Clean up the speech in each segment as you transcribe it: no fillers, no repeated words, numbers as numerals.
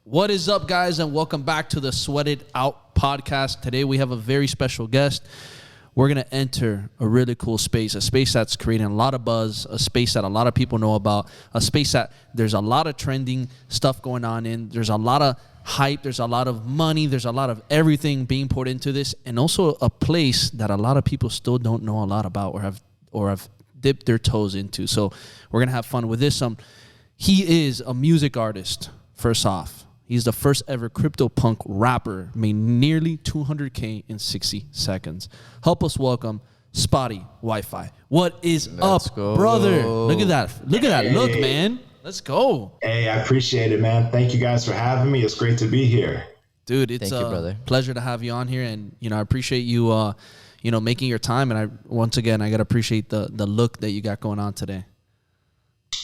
What is up, guys, and welcome back to the Sweated Out podcast. Today we have a very special guest. We're going to enter a really cool space, a space that's creating a lot of buzz, a space that a lot of people know about, a space that there's a lot of trending stuff going on in. There's a lot of hype, there's a lot of money, there's a lot of everything being poured into this, and also a place that a lot of people still don't know a lot about or have dipped their toes into. So we're going to have fun with this. He is a music artist, first off. He's the first ever CryptoPunk rapper, made nearly 200K in 60 seconds. Help us welcome Spottie WiFi. What is up, brother? Look at that. Look at that. Look, man. Let's go. Hey, I appreciate it, man. Thank you guys for having me. It's great to be here. Dude, it's a pleasure to have you on here. And, I appreciate you, making your time. And once again, I got to appreciate the look that you got going on today.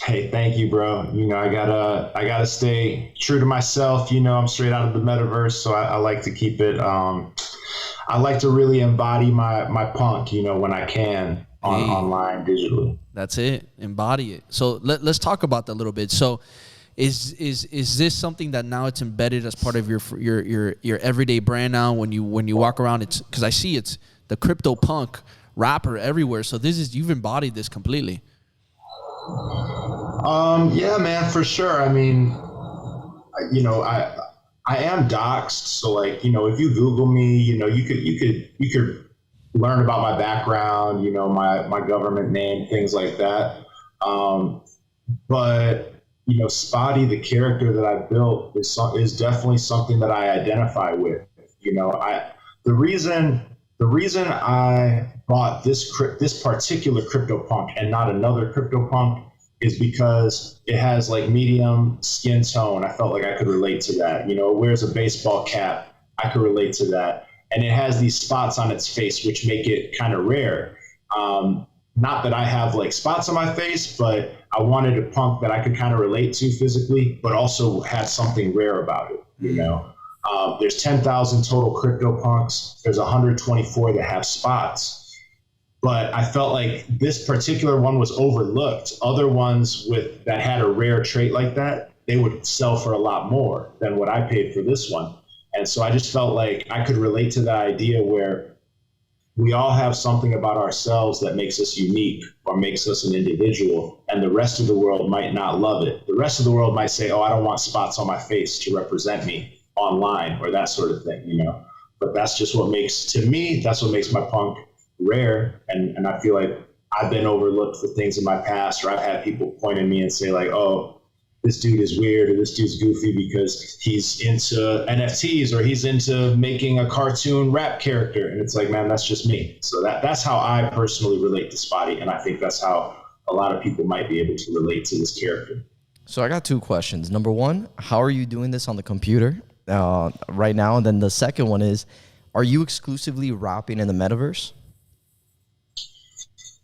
Hey, thank you, bro. I gotta stay true to myself. I'm straight out of the Metaverse, so I like to keep it. I like to really embody my punk, when I can online digitally. That's it. Embody it. So let's talk about that a little bit. So is this something that now it's embedded as part of your everyday brand now? When you walk around, it's because I see it's the CryptoPunk rapper everywhere. So you've embodied this completely. Yeah, man, for sure. I mean, I am doxxed. So if you Google me, you could learn about my background, my government name, things like that. But Spottie, the character that I built is definitely something that I identify with. The reason I bought this particular CryptoPunk and not another CryptoPunk is because it has medium skin tone. I felt like I could relate to that. It wears a baseball cap. I could relate to that. And it has these spots on its face, which make it kind of rare. Not that I have spots on my face, but I wanted a punk that I could kind of relate to physically, but also had something rare about it, There's 10,000 total CryptoPunks. There's 124 that have spots. But I felt like this particular one was overlooked. Other ones that had a rare trait like that, they would sell for a lot more than what I paid for this one. And so I just felt like I could relate to that idea where we all have something about ourselves that makes us unique or makes us an individual, and the rest of the world might not love it. The rest of the world might say, oh, I don't want spots on my face to represent me online or that sort of thing, But that's just that's what makes my punk rare. And I feel like I've been overlooked for things in my past, or I've had people point at me and say oh, this dude is weird or this dude's goofy because he's into NFTs or he's into making a cartoon rap character. And it's man, that's just me. So that's how I personally relate to Spottie. And I think that's how a lot of people might be able to relate to this character. So I got two questions. Number one, how are you doing this on the computer right now? And then the second one is, are you exclusively rapping in the Metaverse?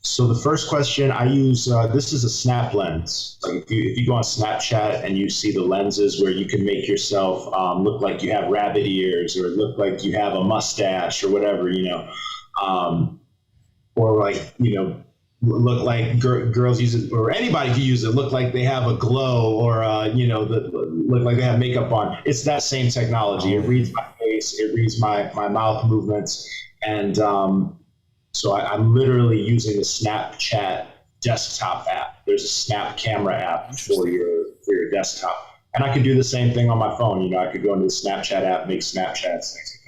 So the first question, I use, this is a snap lens. If you go on Snapchat and you see the lenses where you can make yourself look like you have rabbit ears or look like you have a mustache or whatever, or look like girls use it, or anybody can use it, look like they have a glow or, look like they have makeup on. It's that same technology. It reads my face, it reads my mouth movements. And, so I'm literally using the Snapchat desktop app. There's a Snap camera app for your desktop. And I could do the same thing on my phone. I could go into the Snapchat app, make Snapchats, things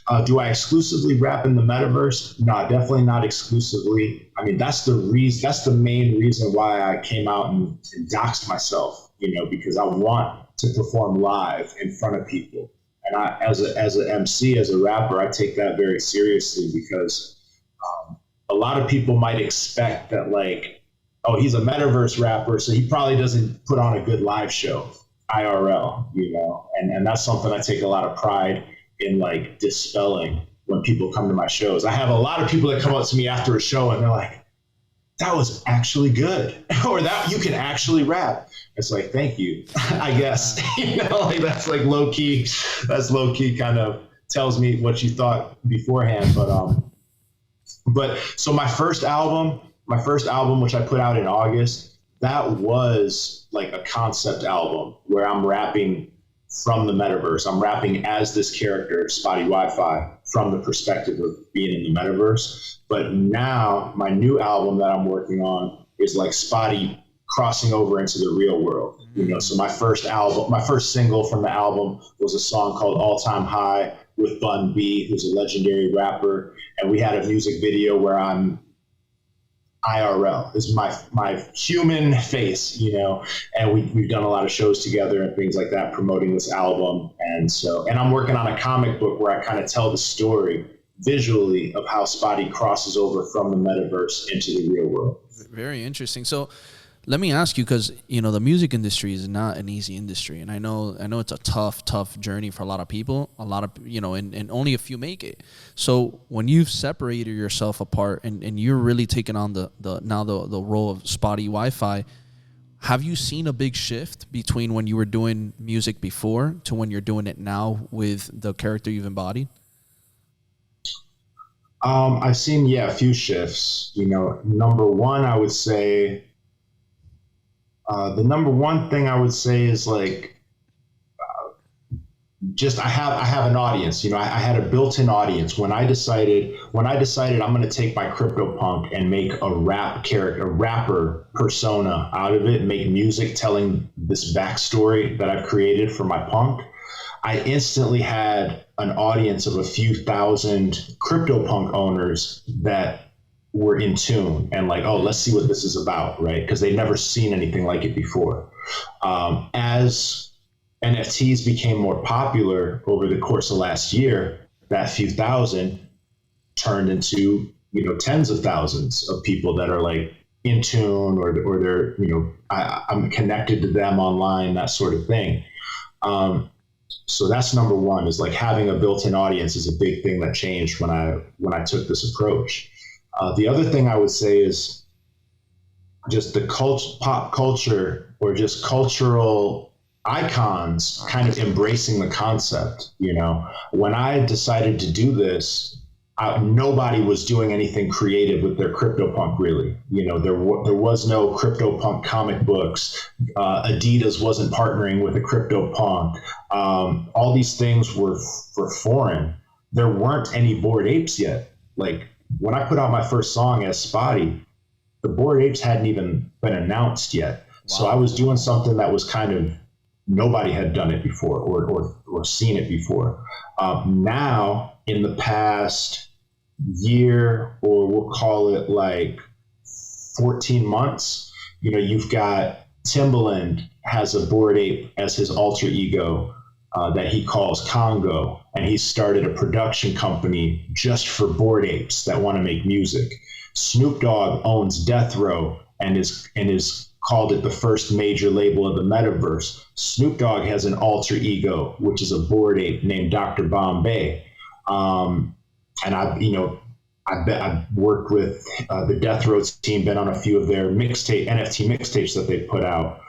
like that. Do I exclusively rap in the Metaverse? No, definitely not exclusively. I mean, that's the main reason why I came out and doxed myself, because I want to perform live in front of people. And I, as an MC, as a rapper, I take that very seriously because a lot of people might expect that oh, he's a Metaverse rapper, so he probably doesn't put on a good live show, IRL, and that's something I take a lot of pride in dispelling when people come to my shows. I have a lot of people that come up to me after a show and they're like, that was actually good, or that you can actually rap. It's thank you, I guess, that's low key. That's low key kind of tells me what you thought beforehand, But so my first album, which I put out in August, that was like a concept album where I'm rapping from the metaverse. I'm rapping as this character, Spottie WiFi, from the perspective of being in the metaverse. But now my new album that I'm working on is like Spottie crossing over into the real world. You know, so my first single from the album was a song called All Time High with Bun B, who's a legendary rapper. And we had a music video where I'm IRL, is my human face, you know, and we've done a lot of shows together and things like that promoting this album. And I'm working on a comic book where I kind of tell the story visually of how Spottie crosses over from the metaverse into the real world. Very interesting. So let me ask you, because, you know, the music industry is not an easy industry. And I know it's a tough journey for a lot of people, and only a few make it. So when you've separated yourself apart and you're really taking on the role of Spottie WiFi, have you seen a big shift between when you were doing music before to when you're doing it now with the character you've embodied? I've seen, a few shifts. You know, number one, I would say, the number one thing I would say is like, I have an audience. You know, I had a built-in audience when I decided I'm going to take my CryptoPunk and make a rapper persona out of it, make music telling this backstory that I've created for my punk. I instantly had an audience of a few thousand CryptoPunk owners that were in tune and like, oh, let's see what this is about, right? Because they'd never seen anything like it before. As NFTs became more popular over the course of last year, that few thousand turned into, you know, tens of thousands of people that are like in tune or they're, you know, I'm connected to them online, that sort of thing. So that's number one, is like having a built-in audience is a big thing that changed when I took this approach. The other thing I would say is just the pop culture or just cultural icons kind of embracing the concept. You know, when I decided to do this, nobody was doing anything creative with their CryptoPunk, really. You know, there was no CryptoPunk comic books. Adidas wasn't partnering with a CryptoPunk. All these things were foreign. There weren't any Bored Apes yet. Like, when I put out my first song as Spottie, the Bored Apes hadn't even been announced yet. Wow. So I was doing something that was kind of, nobody had done it before or seen it before. Now, in the past year, or we'll call it like 14 months, you know, you've got Timbaland has a Bored Ape as his alter ego that he calls Congo. And he started a production company just for Bored Apes that want to make music. Snoop Dogg owns Death Row and is called it the first major label of the metaverse. Snoop Dogg has an alter ego, which is a Bored Ape named Dr. Bombay. And I've worked with the Death Row team, been on a few of their NFT mixtapes that they put out.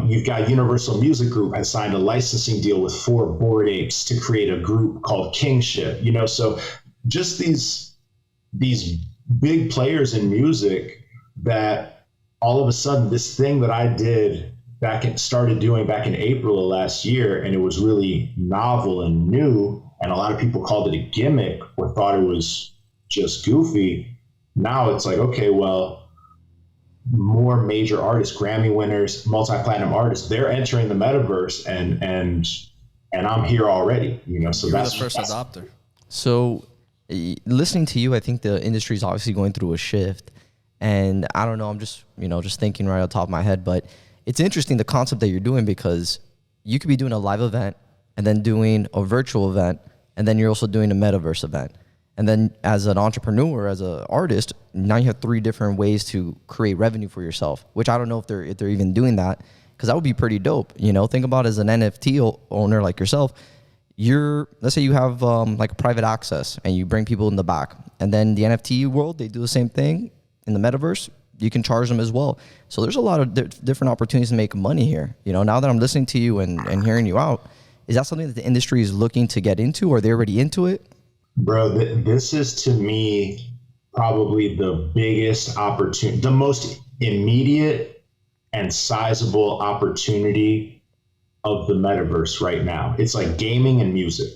You've got Universal Music Group has signed a licensing deal with 4 Bored Apes to create a group called Kingship. You know, so just these big players in music that all of a sudden this thing that I did started doing back in April of last year, and it was really novel and new, and a lot of people called it a gimmick or thought it was just goofy. Now it's like, okay, well, more major artists, Grammy winners, multi-platinum artists, they're entering the metaverse, and I'm here already, you know. So that's the first adopter. So listening to you, I think the industry is obviously going through a shift, and I don't know, I'm just thinking right on top of my head, but it's interesting the concept that you're doing, because you could be doing a live event and then doing a virtual event, and then you're also doing a metaverse event. And then as an entrepreneur, as an artist, now you have 3 different ways to create revenue for yourself, which I don't know if they're even doing that, because that would be pretty dope. You know, think about it, as an NFT owner like yourself, let's say you have like private access and you bring people in the back, and then the NFT world, they do the same thing in the metaverse. You can charge them as well. So there's a lot of different opportunities to make money here. You know, now that I'm listening to you and hearing you out, is that something that the industry is looking to get into? Or are they already into it? Bro, this is to me probably the biggest opportunity, the most immediate and sizable opportunity of the metaverse right now. It's like gaming and music.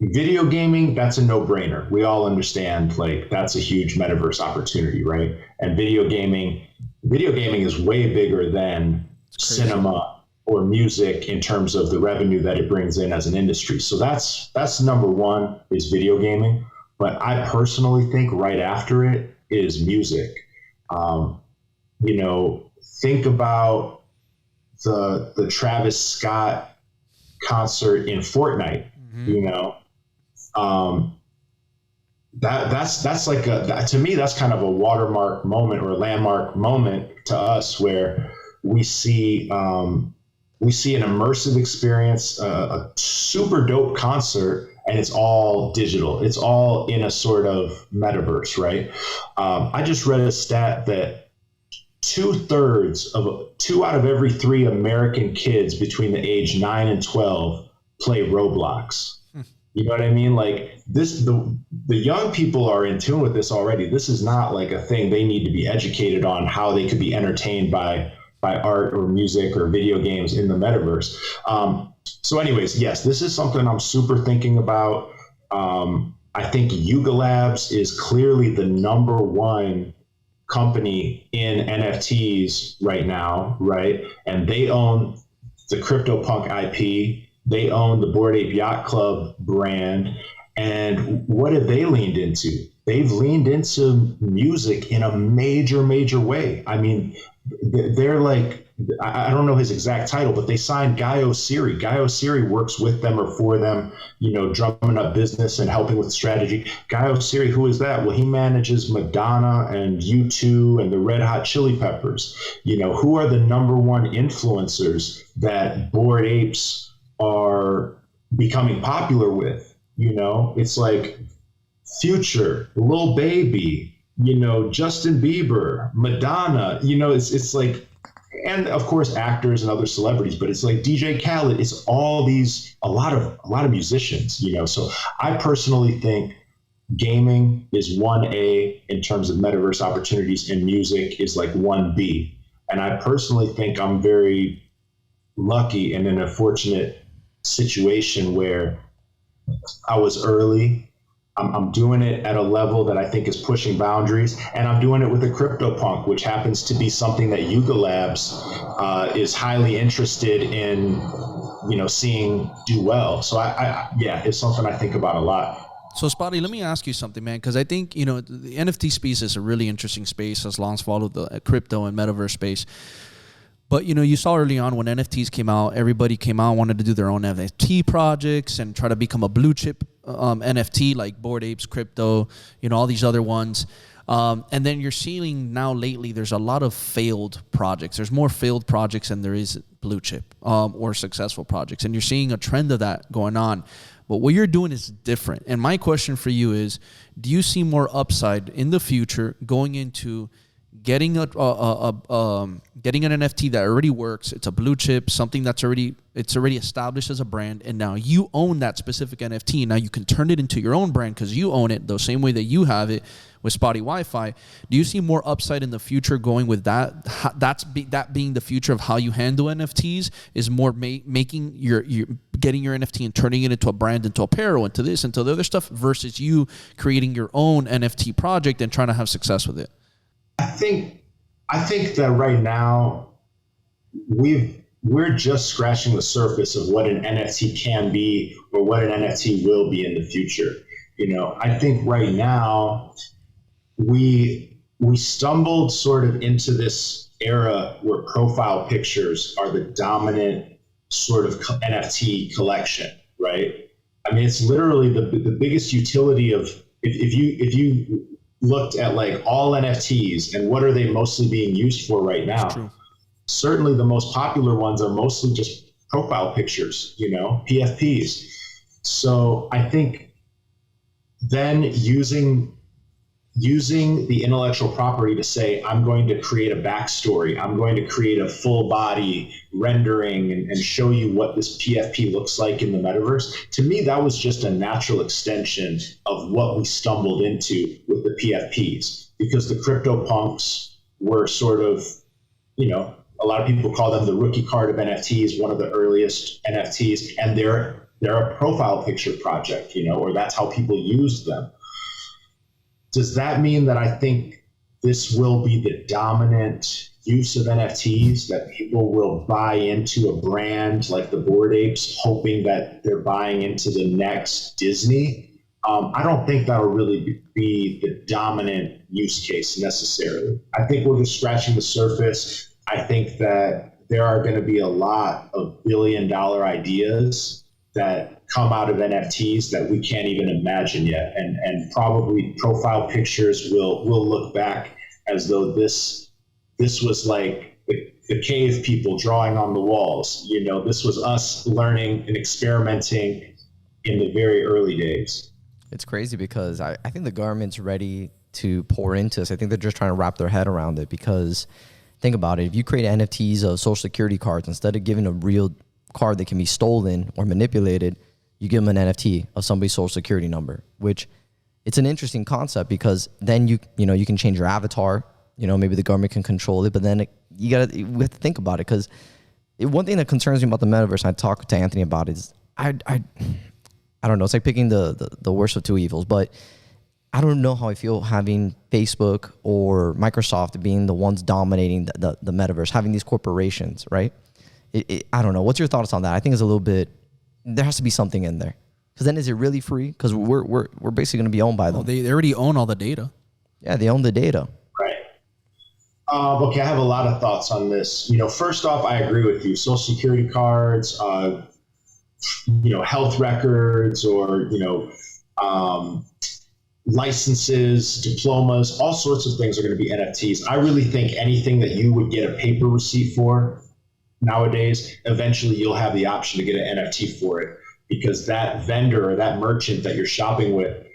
Video gaming, that's a no-brainer. We all understand like that's a huge metaverse opportunity, right? And video gaming is way bigger than cinema or music in terms of the revenue that it brings in as an industry. So that's number one, is video gaming. But I personally think right after it is music. Think about the Travis Scott concert in Fortnite. That's like to me, that's kind of a watermark moment or a landmark moment to us, where we see an immersive experience, a super dope concert, and it's all digital. It's all in a sort of metaverse, right? I just read a stat that 2 out of every 3 American kids between the age 9 and 12 play Roblox. You know what I mean? Like the young people are in tune with this already. This is not like a thing they need to be educated on, how they could be entertained by art or music or video games in the metaverse. So anyways, yes, this is something I'm super thinking about. I think Yuga Labs is clearly the number one company in NFTs right now, right? And they own the CryptoPunk IP. They own the Bored Ape Yacht Club brand. And what have they leaned into? They've leaned into music in a major, major way. I mean, they're like, I don't know his exact title, but they signed Guy Osiri. Guy Osiri works with them or for them, drumming up business and helping with strategy. Guy Osiri, who is that? Well, he manages Madonna and U2 and the Red Hot Chili Peppers. Who are the number one influencers that Bored Apes are becoming popular with? It's like Future, Lil Baby, Justin Bieber, Madonna, it's like, and of course actors and other celebrities, but it's like DJ Khaled. It's all these, a lot of musicians, So I personally think gaming is 1A in terms of metaverse opportunities, and music is like 1B. And I personally think I'm very lucky and in a fortunate situation where I was early. I'm doing it at a level that I think is pushing boundaries, and I'm doing it with a CryptoPunk, which happens to be something that Yuga Labs is highly interested in, seeing do well. So it's something I think about a lot. So Spottie, let me ask you something, man, because I think, the NFT space is a really interesting space, as long as followed the crypto and metaverse space. But, you saw early on when NFTs came out, everybody came out, wanted to do their own NFT projects and try to become a blue chip NFT like Bored Apes, Crypto, all these other ones. And then you're seeing now lately, there's a lot of failed projects. There's more failed projects than there is blue chip or successful projects. And you're seeing a trend of that going on. But what you're doing is different. And my question for you is, do you see more upside in the future going into getting an NFT that already works? It's a blue chip, something that's already established as a brand, and now you own that specific NFT. Now you can turn it into your own brand because you own it the same way that you have it with Spottie WiFi. Do you see more upside in the future going with that? That being the future of how you handle NFTs is more making your getting your NFT and turning it into a brand, into apparel, into this, into the other stuff, versus you creating your own NFT project and trying to have success with it. I think that right now we're just scratching the surface of what an NFT can be or what an NFT will be in the future. I think right now we stumbled sort of into this era where profile pictures are the dominant sort of NFT collection, right? I mean, it's literally the biggest utility of, if you looked at like all NFTs and what are they mostly being used for right now, certainly the most popular ones are mostly just profile pictures, PFPs. So I think then using the intellectual property to say, I'm going to create a backstory, I'm going to create a full body rendering and show you what this PFP looks like in the metaverse. To me, that was just a natural extension of what we stumbled into with the PFPs, because the CryptoPunks were sort of, a lot of people call them the rookie card of NFTs, one of the earliest NFTs, and they're a profile picture project, or that's how people use them. Does that mean that I think this will be the dominant use of NFTs, that people will buy into a brand like the Bored Apes, hoping that they're buying into the next Disney? I don't think that'll really be the dominant use case necessarily. I think we're just scratching the surface. I think that there are going to be a lot of billion-dollar ideas that come out of NFTs that we can't even imagine yet. And probably profile pictures will look back as though this was like the cave people drawing on the walls. This was us learning and experimenting in the very early days. It's crazy because I think the government's ready to pour into this. I think they're just trying to wrap their head around it, because think about it. If you create NFTs of social security cards, instead of giving a real card that can be stolen or manipulated, you give them an NFT of somebody's social security number, which it's an interesting concept, because then you can change your avatar. Maybe the government can control it, but then we have to think about it, because one thing that concerns me about the metaverse, and I talked to Anthony about it, is I don't know. It's like picking the worst of two evils, but I don't know how I feel having Facebook or Microsoft being the ones dominating the metaverse, having these corporations, right? I don't know. What's your thoughts on that? I think it's a little bit, there has to be something in there. Because then is it really free? Because we're basically going to be owned by them. Well, they already own all the data. Yeah, they own the data. Right. Okay, I have a lot of thoughts on this. First off, I agree with you. Social security cards, health records, or, licenses, diplomas, all sorts of things are going to be NFTs. I really think anything that you would get a paper receipt for nowadays, eventually you'll have the option to get an NFT for it, because that vendor or that merchant that you're shopping with,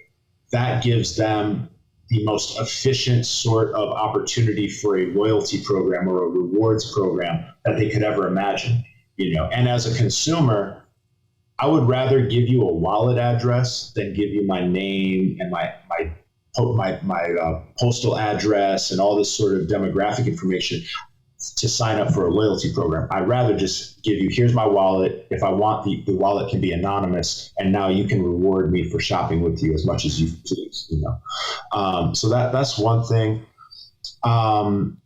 that gives them the most efficient sort of opportunity for a loyalty program or a rewards program that they could ever imagine. And as a consumer, I would rather give you a wallet address than give you my name and my postal address and all this sort of demographic information to sign up for a loyalty program. I'd rather just give you, here's my wallet. If I want, the wallet can be anonymous, and now you can reward me for shopping with you as much as you please. So that's one thing. And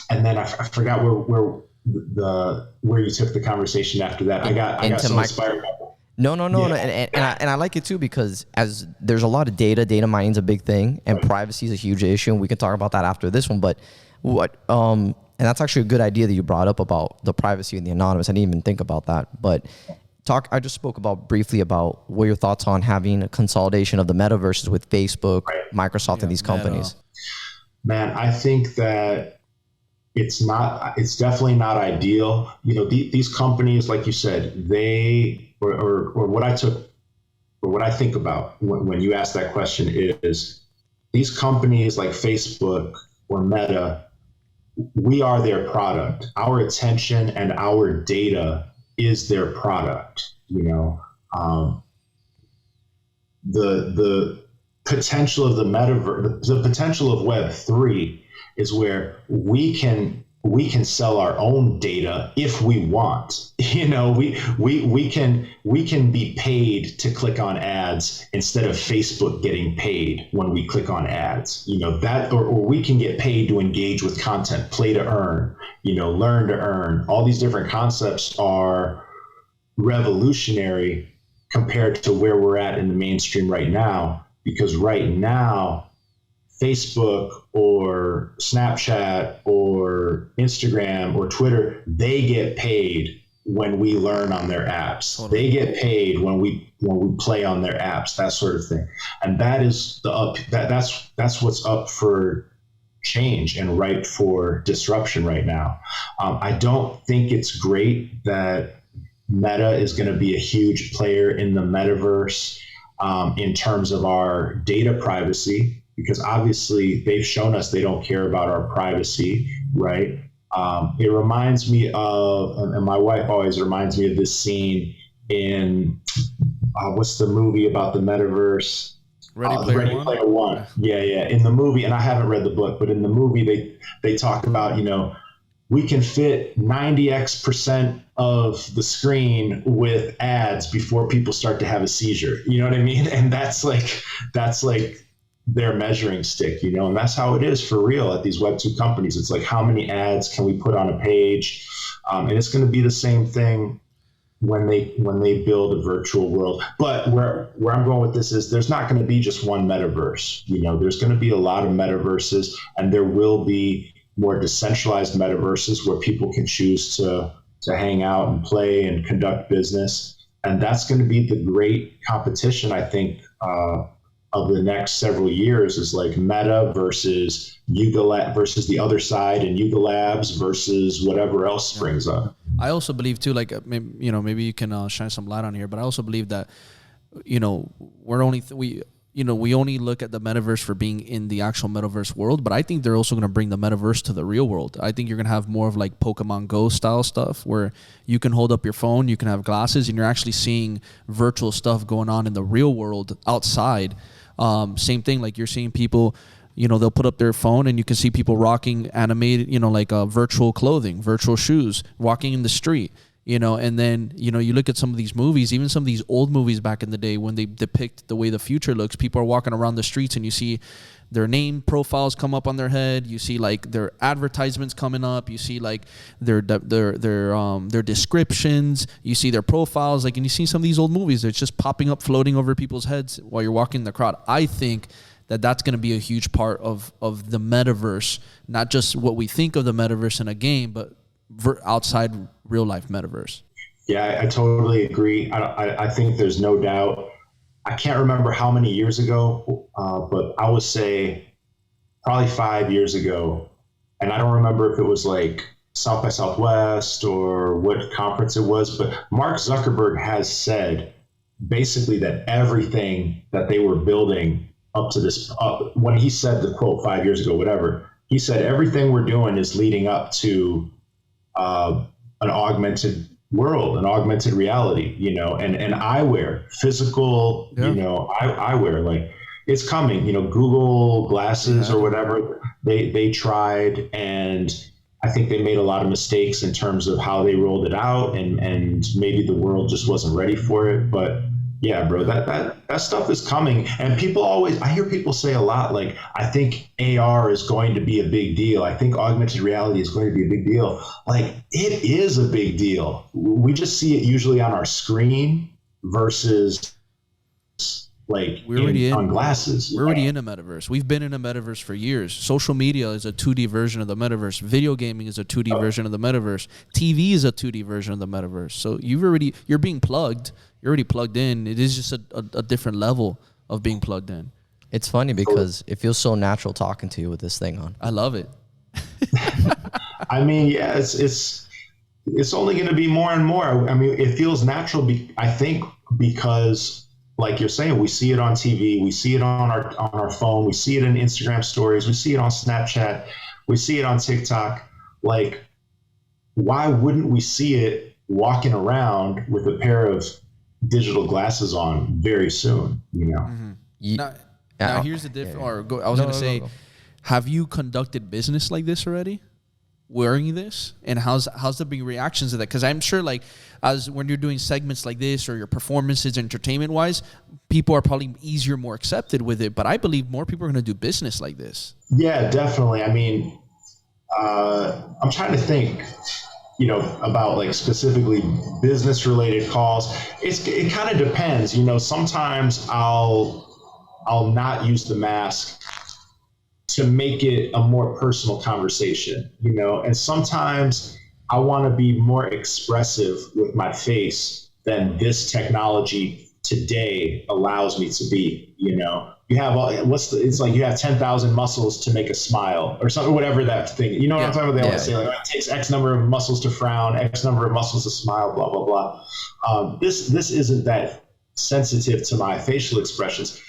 then I forgot where you took the conversation after that. I got so inspired. No. Yeah. And I like it too, because as there's a lot of data mining's a big thing, and privacy is a huge issue. And we can talk about that after this one. But and that's actually a good idea that you brought up about the privacy and the anonymous. I didn't even think about that. But I just spoke briefly about what your thoughts on having a consolidation of the metaverses with Facebook, Microsoft, and these companies. Man, I think that it's definitely not ideal. These companies, like you said, or what I think about when you ask that question is, these companies like Facebook or Meta, we are their product. Our attention and our data is their product. The potential of the metaverse, the potential of Web3 is where we can sell our own data if we want. We can be paid to click on ads instead of Facebook getting paid when we click on ads. That, or we can get paid to engage with content, play to earn, learn to earn. All these different concepts are revolutionary compared to where we're at in the mainstream right now, because right now Facebook or Snapchat or Instagram or Twitter, they get paid when we learn on their apps. Totally. They get paid when we play on their apps, that sort of thing. And that is that's what's up for change and ripe for disruption right now. I don't think it's great that Meta is going to be a huge player in the metaverse in terms of our data privacy, because obviously they've shown us they don't care about our privacy, right? It reminds me of, and my wife always reminds me of this scene in, what's the movie about the metaverse? Ready Player One. Yeah. In the movie, and I haven't read the book, but in the movie they talk about, we can fit 90x% of the screen with ads before people start to have a seizure. You know what I mean? And that's like their measuring stick, you know, and that's how it is for real at these Web2 companies. It's like, how many ads can we put on a page? And it's going to be the same thing when they build a virtual world. But where I'm going with this is there's not going to be just one metaverse. You know, there's going to be a lot of metaverses, and there will be more decentralized metaverses where people can choose to hang out and play and conduct business. And that's going to be the great competition, I think, of the next several years, is like Meta versus Yuga Lab versus the other side, and Yuga Labs versus whatever else springs up. I also believe too, like, maybe you can shine some light on here, but I also believe that, we only look at the metaverse for being in the actual metaverse world, but I think they're also going to bring the metaverse to the real world. I think you're going to have more of like Pokemon Go style stuff where you can hold up your phone, you can have glasses, and you're actually seeing virtual stuff going on in the real world outside. Same thing, like you're seeing people, they'll put up their phone and you can see people rocking animated, virtual clothing, virtual shoes, walking in the street. And then, you look at some of these movies, even some of these old movies back in the day when they depict the way the future looks, people are walking around the streets and you see their name profiles come up on their head. You see like their advertisements coming up. You see like their descriptions. You see their profiles. Like, and you see some of these old movies, it's just popping up, floating over people's heads while you're walking in the crowd. I think that's going to be a huge part of the metaverse, not just what we think of the metaverse in a game, but outside real life metaverse. Yeah, I totally agree. I think there's no doubt. I can't remember how many years ago, but I would say probably 5 years ago. And I don't remember if it was like South by Southwest or what conference it was, but Mark Zuckerberg has said basically that everything that they were building up to this, when he said the quote 5 years ago, whatever, he said everything we're doing is leading up to an augmented world, an augmented reality, and eyewear, physical, eyewear, like it's coming, Google glasses or whatever, they tried, and I think they made a lot of mistakes in terms of how they rolled it out, and maybe the world just wasn't ready for it. But yeah, bro, that stuff is coming. And I hear people say a lot, like, I think AR is going to be a big deal. I think augmented reality is going to be a big deal. Like, it is a big deal. We just see it usually on our screen versus like on glasses. We're already in a metaverse. We've been in a metaverse for years. Social media is a 2D version of the metaverse. Video gaming is a 2D version of the metaverse. TV is a 2D version of the metaverse. So you're being plugged. You're already plugged in. It is just a different level of being plugged in. It's funny because it feels so natural talking to you with this thing on. I love it. I mean, yeah, it's only going to be more and more. I mean, it feels natural. I think because, like you're saying, we see it on TV, we see it on our phone, we see it in Instagram stories, we see it on Snapchat, we see it on TikTok. Like, why wouldn't we see it walking around with a pair of digital glasses on very soon? Mm-hmm. Now here's the difference. I was going to say, have you conducted business like this already? Wearing this, and how's the big reactions to that? Because I'm sure, like, as when you're doing segments like this or your performances entertainment wise, people are probably easier, more accepted with it. But I believe more people are going to do business like this. Yeah, definitely. I mean, I'm trying to think, about like specifically business related calls. It kind of depends. Sometimes I'll not use the mask to make it a more personal conversation, and sometimes I want to be more expressive with my face than this technology today allows me to be. You have it's like you have 10,000 muscles to make a smile or something, whatever that thing. You know what I'm talking about? They always say, like, it takes X number of muscles to frown, X number of muscles to smile, blah blah blah. This isn't that sensitive to my facial expressions,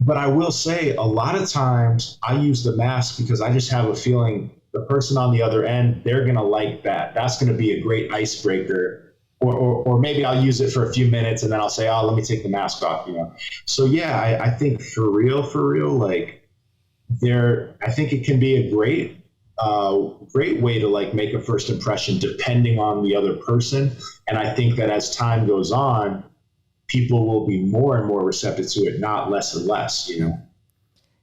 But I will say a lot of times I use the mask because I just have a feeling the person on the other end, they're going to like that. That's going to be a great icebreaker. Or maybe I'll use it for a few minutes and then I'll say, let me take the mask off, So yeah, I think for real, like I think it can be a great great way to like make a first impression depending on the other person. And I think that as time goes on, people will be more and more receptive to it, not less and less, you know?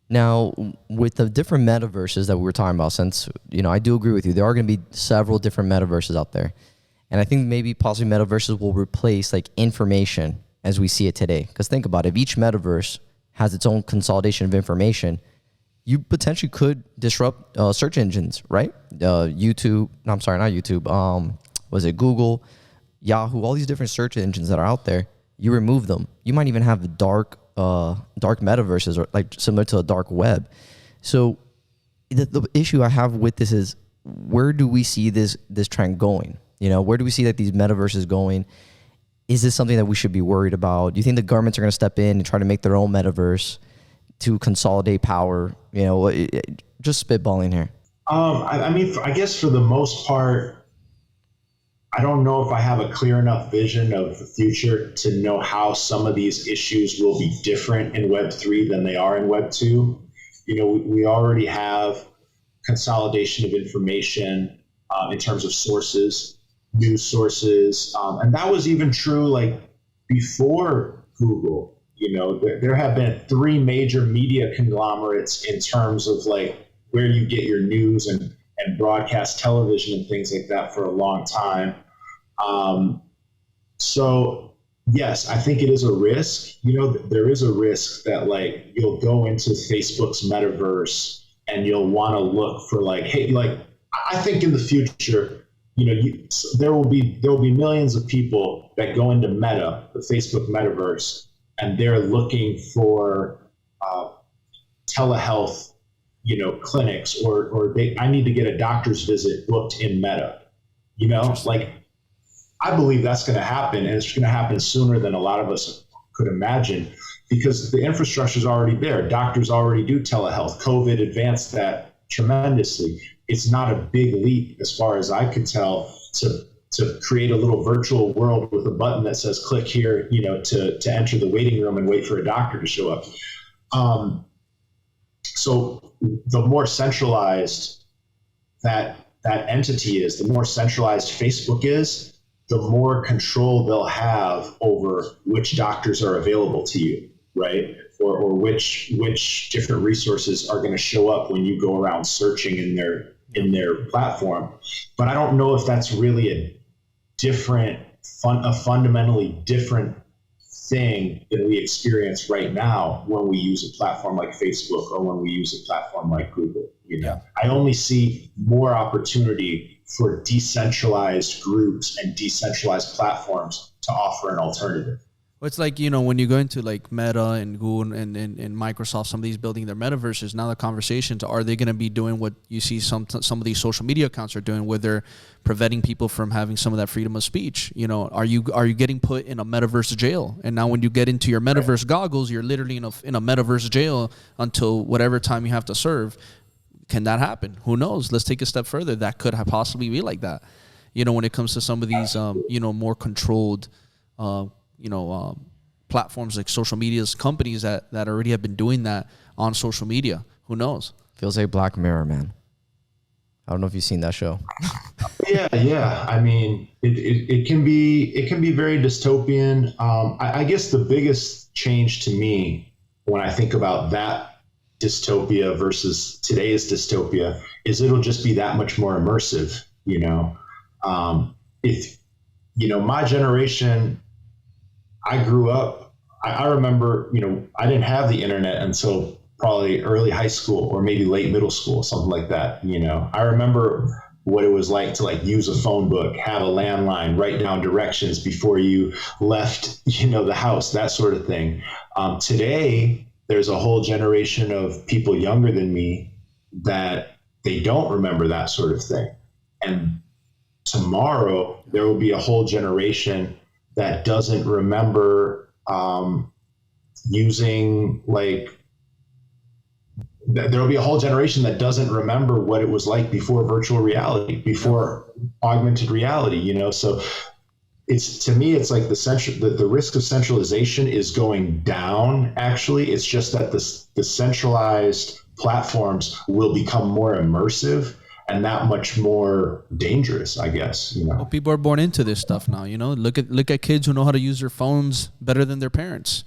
Now, with the different metaverses that we were talking about, since, you know, I do agree with you, there are going to be several different metaverses out there. And I think maybe possibly metaverses will replace like information as we see it today. Because think about it, if each metaverse has its own consolidation of information, you potentially could disrupt search engines, right? YouTube, no, I'm sorry, not YouTube. Was it Google, Yahoo, all these different search engines that are out there? You remove them. You might even have dark metaverses, or like similar to a dark web. So the issue I have with this is, where do we see this trend going? You know, where do we see that these metaverses going? Is this something that we should be worried about? Do you think the governments are going to step in and try to make their own metaverse to consolidate power? You know, just spitballing here. I mean, I guess for the most part, I don't know if I have a clear enough vision of the future to know how some of these issues will be different in Web3 than they are in Web2. You know, we already have consolidation of information in terms of sources, news sources. And that was even true like before Google. You know, there have been 3 major media conglomerates in terms of like where you get your news and broadcast television and things like that for a long time. So yes, I think it is a risk. You know, there is a risk that like you'll go into Facebook's metaverse and you'll want to look for like, hey, like I think in the future, you know, there will be millions of people that go into Meta, the Facebook metaverse, and they're looking for telehealth, you know, clinics, or I need to get a doctor's visit booked in Meta. You know, like I believe that's going to happen, and it's going to happen sooner than a lot of us could imagine, because the infrastructure is already there. Doctors already do telehealth. COVID advanced that tremendously. It's not a big leap, as far as I could tell, to create a little virtual world with a button that says click here, you know, to enter the waiting room and wait for a doctor to show up. So the more centralized that entity is, the more centralized Facebook is, the more control they'll have over which doctors are available to you, right? Or which different resources are going to show up when you go around searching in their platform. But I don't know if that's really a fundamentally different thing than we experience right now when we use a platform like Facebook or when we use a platform like Google. You know, I only see more opportunity for decentralized groups and decentralized platforms to offer an alternative. Well, it's like, you know, when you go into like Meta and Google and Microsoft, some of these building their metaverses, now the conversations, are they going to be doing what you see some of these social media accounts are doing, where they're preventing people from having some of that freedom of speech? You know, are you getting put in a metaverse jail? And now when you get into your metaverse goggles, you're literally in a metaverse jail until whatever time you have to serve. Can that happen? Who knows? Let's take a step further. That could possibly be like that. You know, when it comes to some of these, you know, more controlled, platforms like social media's companies that already have been doing that on social media. Who knows? Feels like Black Mirror, man. I don't know if you've seen that show. Yeah. I mean, it can be very dystopian. I guess the biggest change to me when I think about that dystopia versus today's dystopia is it'll just be that much more immersive. You know, if you know my generation, I grew up. I remember, you know, I didn't have the internet until probably early high school or maybe late middle school, something like that. You know, I remember what it was like to like use a phone book, have a landline, write down directions before you left, you know, the house, that sort of thing. Today, there's a whole generation of people younger than me that they don't remember that sort of thing. And tomorrow, there will be a whole generation that doesn't remember using like, there'll be a whole generation that doesn't remember what it was like before virtual reality, before augmented reality, you know? So it's, to me, it's like the risk of centralization is going down. Actually, it's just that the centralized platforms will become more immersive. that much more dangerous, I guess, you know. Well, people are born into this stuff now, you know. Look at kids who know how to use their phones better than their parents.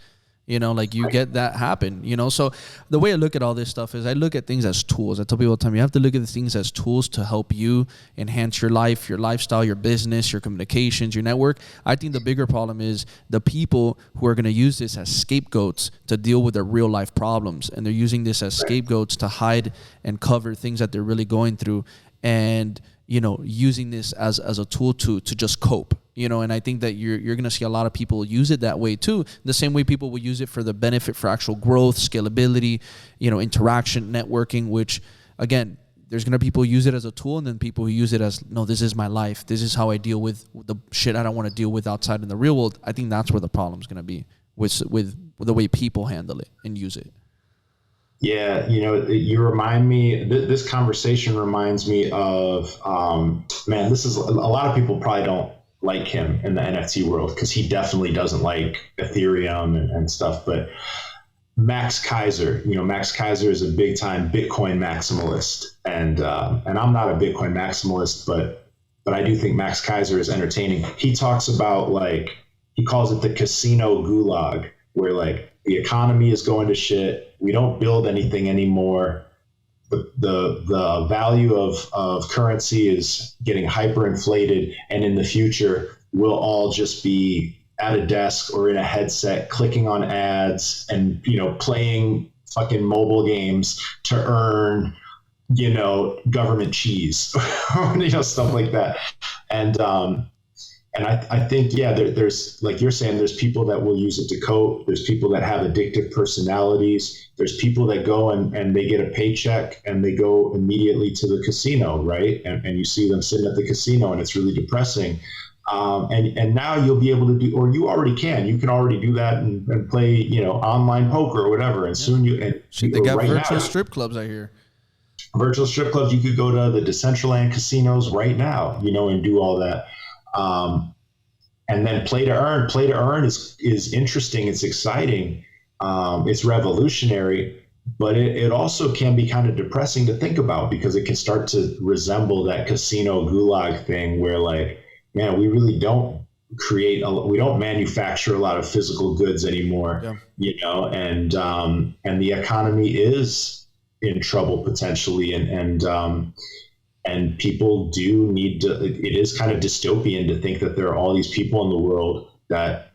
You know, like you get that happen, you know. So the way I look at all this stuff is I look at things as tools. I tell people all the time, you have to look at the things as tools to help you enhance your life, your lifestyle, your business, your communications, your network. I think the bigger problem is the people who are going to use this as scapegoats to deal with their real life problems. And they're using this as scapegoats to hide and cover things that they're really going through. And, you know, using this as a tool to just cope. You know, and I think that you're going to see a lot of people use it that way too. The same way people will use it for the benefit for actual growth, scalability, you know, interaction, networking, which again, there's going to be people who use it as a tool, and then people who use it as, no, this is my life. This is how I deal with the shit I don't want to deal with outside in the real world. I think that's where the problem's going to be with the way people handle it and use it. Yeah, you know, you remind me, this conversation reminds me of, man, this is, a lot of people probably don't like him in the NFT world because he definitely doesn't like Ethereum and stuff. But Max Kaiser, you know, Max Kaiser is a big time Bitcoin maximalist, and I'm not a Bitcoin maximalist, but I do think Max Kaiser is entertaining. He talks about, like, he calls it the casino gulag, where like the economy is going to shit. We don't build anything anymore. The value of currency is getting hyperinflated, and in the future we'll all just be at a desk or in a headset clicking on ads and, you know, playing fucking mobile games to earn, you know, government cheese, you know, stuff like that. And I think, yeah, there's, like you're saying, there's people that will use it to cope. There's people that have addictive personalities. There's people that go and they get a paycheck and they go immediately to the casino, right? And you see them sitting at the casino, and it's really depressing. And now you'll be able to do, or you already can. You can already do that and play, you know, online poker or whatever. And soon they got virtual strip clubs, I hear. Virtual strip clubs. You could go to the Decentraland casinos right now, you know, and do all that. And then play to earn is interesting. It's exciting. It's revolutionary, but it also can be kind of depressing to think about, because it can start to resemble that casino gulag thing where, like, man, we really don't we don't manufacture a lot of physical goods anymore, yeah. You know, and the economy is in trouble potentially. And people do need to, it is kind of dystopian to think that there are all these people in the world that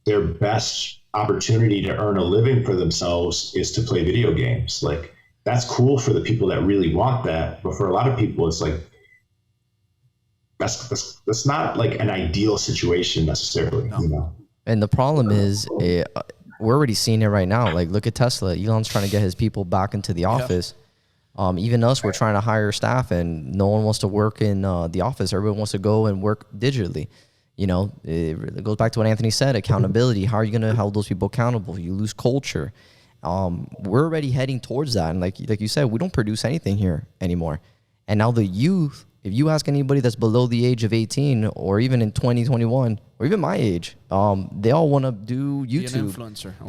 their best opportunity to earn a living for themselves is to play video games. Like, that's cool for the people that really want that. But for a lot of people, it's like, that's not like an ideal situation necessarily, no. You know? And the problem is, we're already seeing it right now. Like, look at Tesla. Elon's trying to get his people back into the office. Yeah. Even us, we're trying to hire staff, and no one wants to work in the office. Everyone wants to go and work digitally. You know, it goes back to what Anthony said, accountability. How are you going to hold those people accountable? You lose culture. We're already heading towards that. And like you said, we don't produce anything here anymore. And now the youth, if you ask anybody that's below the age of 18 or even in 2021 or even my age, they all want to do YouTube.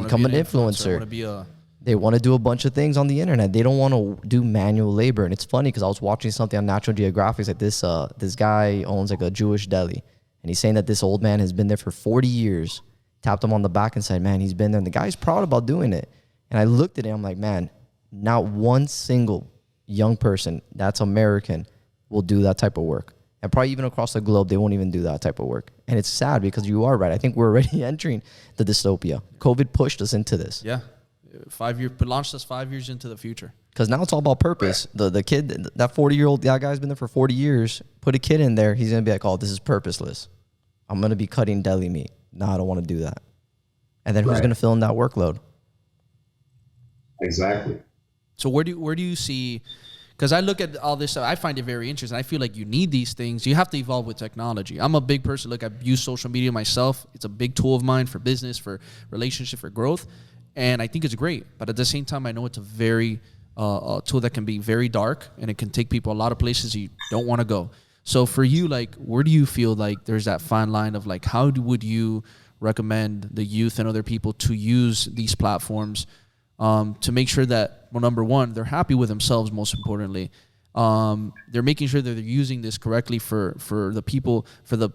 Become an influencer. They want to do a bunch of things on the internet. They don't want to do manual labor. And it's funny because I was watching something on Natural Geographic. Like this guy owns like a Jewish deli. And he's saying that this old man has been there for 40 years. Tapped him on the back and said, man, he's been there. And the guy's proud about doing it. And I looked at him, I'm like, man, not one single young person that's American will do that type of work. And probably even across the globe, they won't even do that type of work. And it's sad because you are right. I think we're already entering the dystopia. COVID pushed us into this. Yeah. Launched us 5 years into the future. Because now it's all about purpose. The kid, that 40-year-old guy's been there for 40 years. Put a kid in there, he's going to be like, oh, this is purposeless. I'm going to be cutting deli meat. No, I don't want to do that. And then who's going to fill in that workload? Exactly. So where do you see, because I look at all this stuff, I find it very interesting. I feel like you need these things. You have to evolve with technology. I'm a big person. Look, I use social media myself. It's a big tool of mine for business, for relationship, for growth. And I think it's great. But at the same time, I know it's a very tool that can be very dark, and it can take people a lot of places you don't want to go. So for you, like, where do you feel like there's that fine line of, like, would you recommend the youth and other people to use these platforms to make sure that, well, number one, they're happy with themselves, most importantly, They're making sure that they're using this correctly for the people, for the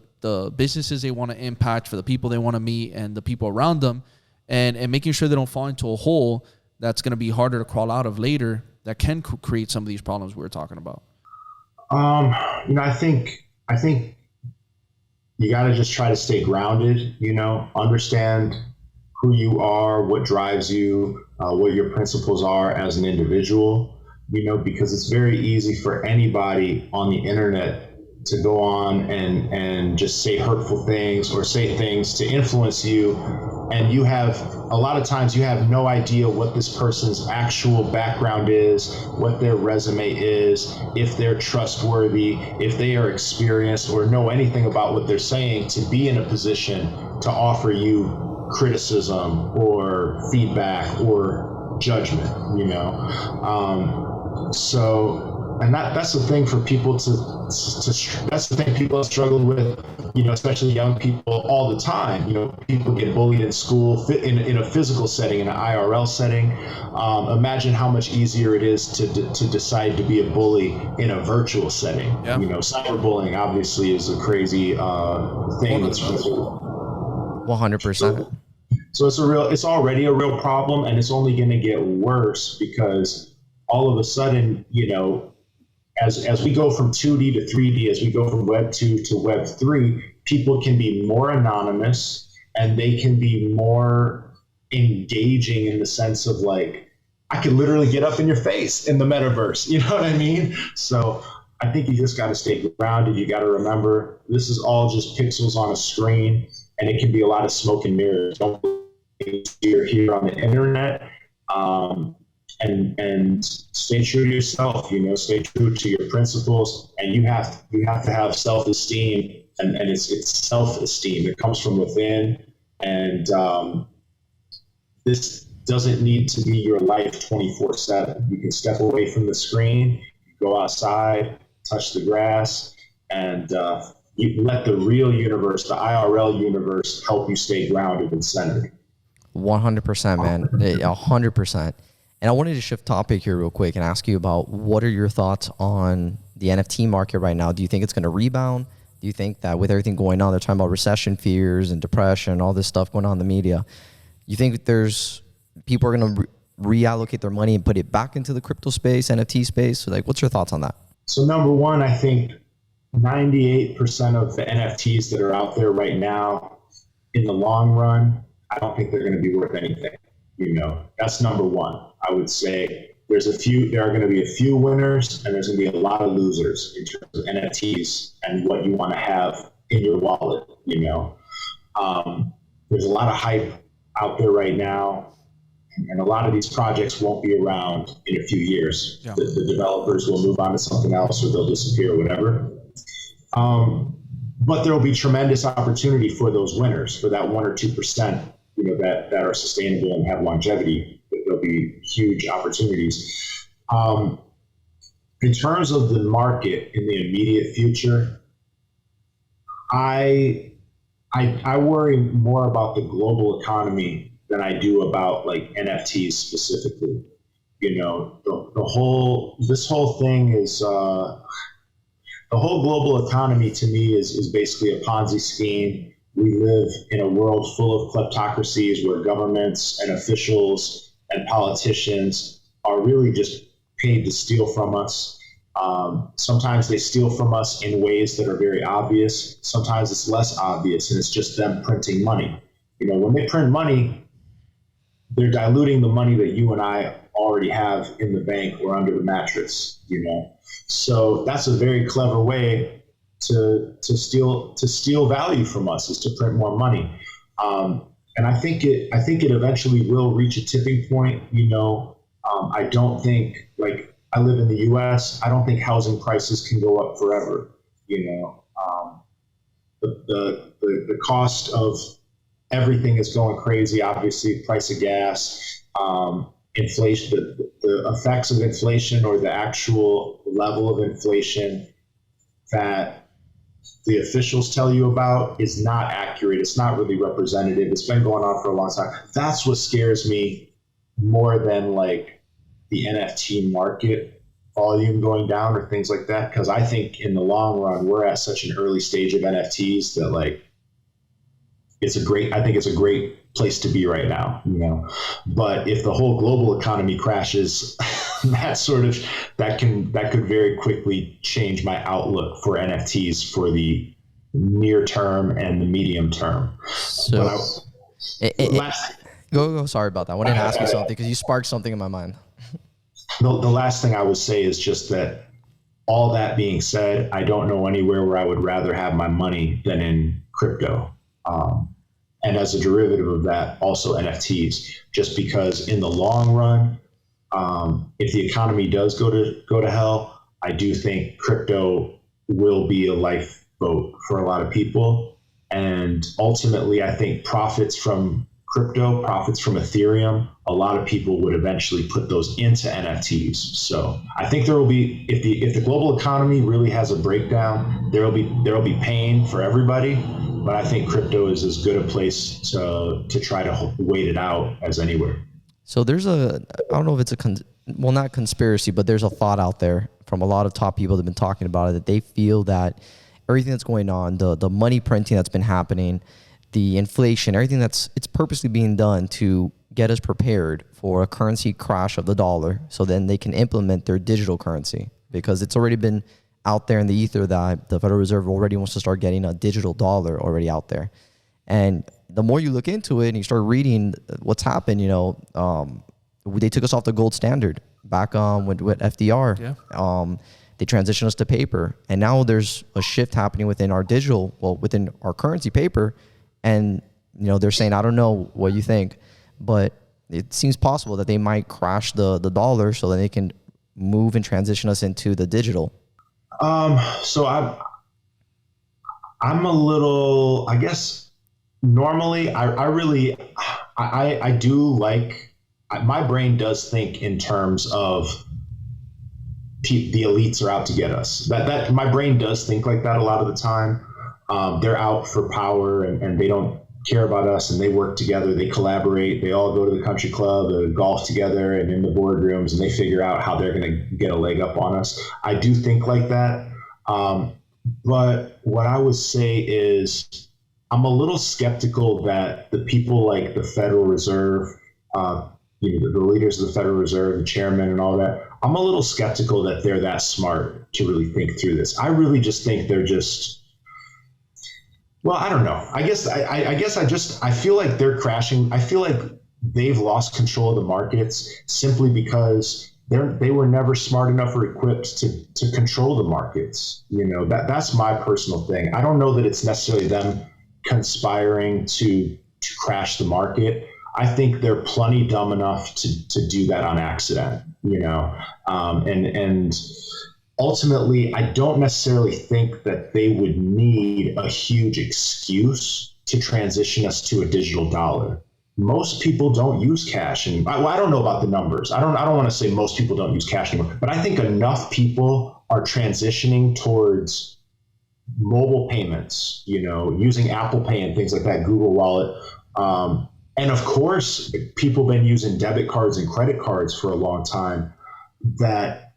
businesses they want to impact, for the people they want to meet, and the people around them, and making sure they don't fall into a hole that's going to be harder to crawl out of later, that can create some of these problems we were talking about. I think you got to just try to stay grounded, understand who you are, what drives you, what your principles are as an individual, because it's very easy for anybody on the internet to go on and just say hurtful things or say things to influence you. And a lot of times you have no idea what this person's actual background is, what their resume is, if they're trustworthy, if they are experienced or know anything about what they're saying to be in a position to offer you criticism or feedback or judgment, and that's the thing for people that's the thing people have struggled with, especially young people all the time. People get bullied in school, in a physical setting, in an IRL setting. Imagine how much easier it is to decide to be a bully in a virtual setting. Yeah. Cyberbullying obviously is a crazy thing. 100%. So it's already a real problem, and it's only going to get worse because all of a sudden, as we go from 2D to 3D, as we go from Web 2 to Web 3, people can be more anonymous and they can be more engaging in the sense of like, I could literally get up in your face in the metaverse. You know what I mean? So I think you just got to stay grounded. You got to remember, this is all just pixels on a screen, and it can be a lot of smoke and mirrors. Don't you're here on the internet. And stay true to yourself, stay true to your principles, and you have to have self-esteem, and it's self-esteem. It comes from within, and this doesn't need to be your life 24/7. You can step away from the screen, go outside, touch the grass, and you let the real universe, the IRL universe, help you stay grounded and centered. 100%, man. 100%. And I wanted to shift topic here real quick and ask you about what are your thoughts on the NFT market right now? Do you think it's going to rebound? Do you think that with everything going on, they're talking about recession fears and depression, all this stuff going on in the media, you think there's people are going to reallocate their money and put it back into the crypto space, NFT space? So what's your thoughts on that? So number one, I think 98% of the NFTs that are out there right now, in the long run, I don't think they're going to be worth anything. That's number one. I would say there are going to be a few winners, and there's going to be a lot of losers in terms of NFTs and what you want to have in your wallet. There's a lot of hype out there right now, and a lot of these projects won't be around in a few years. Yeah. The developers will move on to something else, or they'll disappear, or whatever. But there will be tremendous opportunity for those winners, for that 1 or 2%, that are sustainable and have longevity. There'll be huge opportunities. In terms of the market in the immediate future, I worry more about the global economy than I do about like NFTs specifically. This whole thing is the whole global economy to me is basically a Ponzi scheme. We live in a world full of kleptocracies where governments and officials and politicians are really just paid to steal from us. Sometimes they steal from us in ways that are very obvious. Sometimes it's less obvious, and it's just them printing money. When they print money, they're diluting the money that you and I already have in the bank or under the mattress. So that's a very clever way to steal value from us, is to print more money. And I think it eventually will reach a tipping point. I don't think, like, I live in the US, I don't think housing prices can go up forever. The cost of everything is going crazy. Obviously, price of gas, inflation, the effects of inflation, or the actual level of inflation that the officials tell you about, is not accurate. It's not really representative. It's been going on for a long time. That's what scares me more than like the NFT market. volume going down or things like that. Because I think in the long run, we're at such an early stage of NFTs that like I think it's a great place to be right now, you know. But if the whole global economy crashes, that could very quickly change my outlook for NFTs for the near term and the medium term. So, go. Sorry about that. I wanted to ask you something because you sparked something in my mind. The last thing I would say is just that, all that being said, I don't know anywhere where I would rather have my money than in crypto. And as a derivative of that, also NFTs, just because in the long run, if the economy does go to hell, I do think crypto will be a lifeboat for a lot of people. And ultimately, I think profits from crypto, profits from Ethereum, a lot of people would eventually put those into NFTs. So I think there will be, if the global economy really has a breakdown, there will be pain for everybody. But I think crypto is as good a place to try to wait it out as anywhere. So there's I don't know if it's not conspiracy, but there's a thought out there from a lot of top people that have been talking about it, that they feel that everything that's going on, the money printing that's been happening, the inflation, everything it's purposely being done to get us prepared for a currency crash of the dollar, so then they can implement their digital currency, because it's already been out there in the ether that the Federal Reserve already wants to start getting a digital dollar already out there. And the more you look into it and you start reading what's happened, they took us off the gold standard back with FDR. Yeah. They transitioned us to paper, and now there's a shift happening within our within our currency, paper. And they're saying, I don't know what you think, but it seems possible that they might crash the dollar so that they can move and transition us into the digital. So I'm a little, I guess, normally I do like, my brain does think in terms of the elites are out to get us. That my brain does think like that a lot of the time. They're out for power, and they don't care about us, and they work together, they collaborate, they all go to the country club or golf together and in the boardrooms, and they figure out how they're going to get a leg up on us. I do think like that. But what I would say is I'm a little skeptical that the people like the Federal Reserve, the leaders of the Federal Reserve, the chairman and all that, I'm a little skeptical that they're that smart to really think through this. I really just think they're just, well, I don't know. I guess I feel like they're crashing. I feel like they've lost control of the markets simply because they were never smart enough or equipped to control the markets. That's my personal thing. I don't know that it's necessarily them conspiring to crash the market. I think they're plenty dumb enough to do that on accident, and ultimately, I don't necessarily think that they would need a huge excuse to transition us to a digital dollar. Most people don't use cash, and I don't know about the numbers. I don't want to say most people don't use cash anymore, but I think enough people are transitioning towards mobile payments, using Apple Pay and things like that, Google Wallet. And of course, people have been using debit cards and credit cards for a long time. That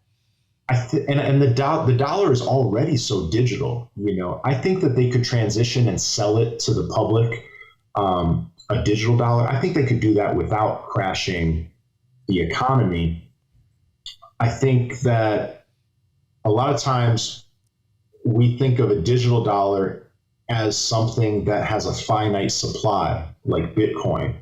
and the dollar is already so digital. I think that they could transition and sell it to the public, a digital dollar. I think they could do that without crashing the economy. I think that a lot of times we think of a digital dollar as something that has a finite supply, like Bitcoin.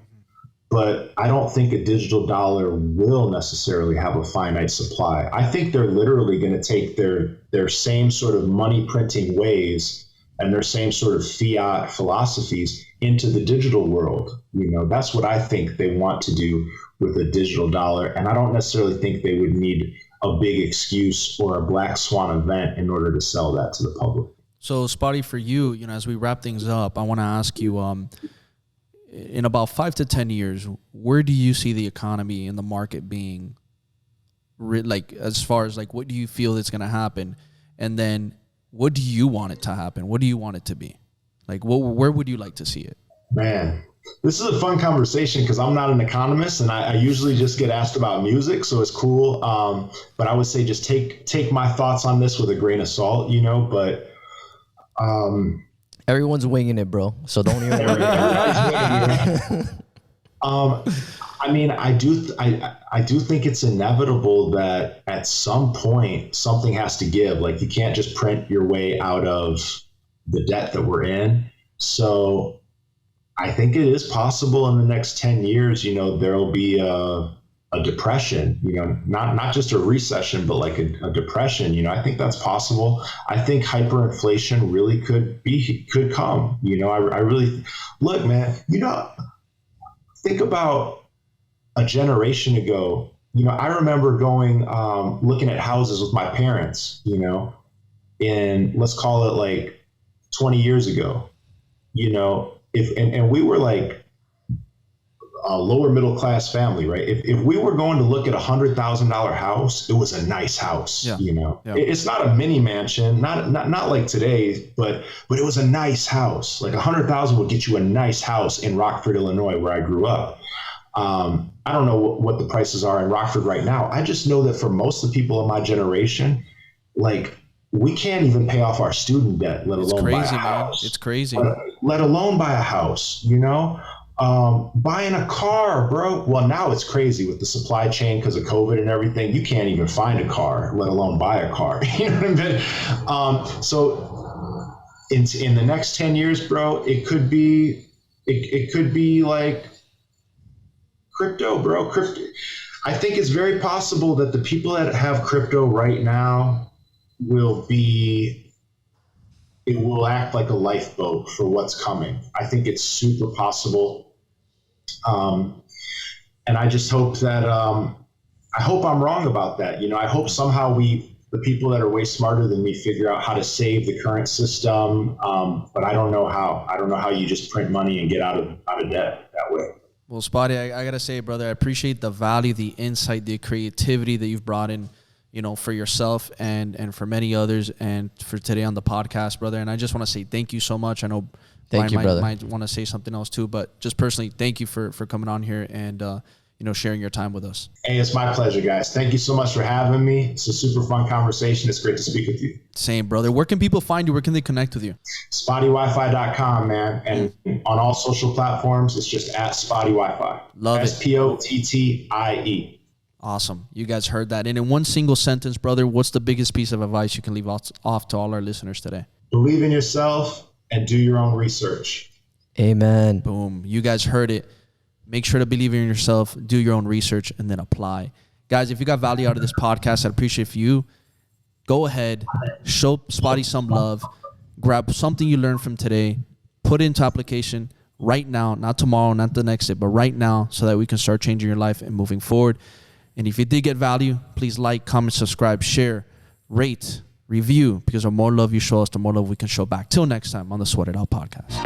But I don't think a digital dollar will necessarily have a finite supply. I think they're literally going to take their same sort of money printing ways and their same sort of fiat philosophies into the digital world. That's what I think they want to do with a digital dollar. And I don't necessarily think they would need a big excuse or a black swan event in order to sell that to the public. So, Spottie, for you, as we wrap things up, I want to ask you, in about 5 to 10 years, where do you see the economy and the market being? As far as what do you feel is going to happen, and then what do you want it to happen? What do you want it to be? Where would you like to see it? Man, This is a fun conversation because I'm not an economist, and I usually just get asked about music, so it's cool. But I would say just take my thoughts on this with a grain of salt, you know. But Everyone's winging it, bro. So don't even worry. I mean, I do think it's inevitable that at some point something has to give. Like, you can't just print your way out of the debt that we're in. So I think it is possible in the next 10 years, you know, there'll be a depression, you know, not just a recession, but like a depression. You know, I think that's possible. I think hyperinflation really could come. You know, I really, look, man, you know, think about a generation ago. You know, I remember going, looking at houses with my parents, you know, in, let's call it like 20 years ago, you know, and we were like a lower middle class family, right? If we were going to look at $100,000 house, it was a nice house, you know. Yeah. It's not a mini mansion, not like today, but it was a nice house. Like $100,000 would get you a nice house in Rockford, Illinois, where I grew up. I don't know what the prices are in Rockford right now. I just know that for most of the people in my generation, like, we can't even pay off our student debt, let alone buy a house. It's crazy. Let alone buy a house, you know? Buying a car, bro. Well, now it's crazy with the supply chain because of COVID and everything. You can't even find a car, let alone buy a car. You know what I mean? So in the next 10 years, bro, it could be like crypto, bro. Crypto. I think it's very possible that the people that have crypto right now it will act like a lifeboat for what's coming. I think it's super possible. And I just hope that, I hope I'm wrong about that. You know, I hope somehow the people that are way smarter than me figure out how to save the current system. But I don't know how. I don't know how you just print money and get out of debt that way. Well, Spottie, I got to say, brother, I appreciate the value, the insight, the creativity that you've brought in, you know, for yourself and for many others, and for today on the podcast, brother. And I just want to say thank you so much. I know Bryan might want to say something else too, but just personally, thank you for coming on here and, you know, sharing your time with us. Hey, it's my pleasure, guys. Thank you so much for having me. It's a super fun conversation. It's great to speak with you. Same, brother. Where can people find you? Where can they connect with you? SpottieWiFi.com, man. And on all social platforms, it's just at Spottie WiFi. Love it. SPOTTIE. Awesome. You guys heard that. And in one single sentence, brother, what's the biggest piece of advice you can leave off to all our listeners today? Believe in yourself and do your own research. Amen. Boom. You guys heard it. Make sure to believe in yourself, do your own research, and then apply. Guys, if you got value out of this podcast, I'd appreciate if you go ahead, show Spottie some love, grab something you learned from today, put it into application right now, not tomorrow, not the next day, but right now, so that we can start changing your life and moving forward. And if you did get value, please like, comment, subscribe, share, rate, review, because the more love you show us, the more love we can show back. Till next time on the Sweat It Out podcast.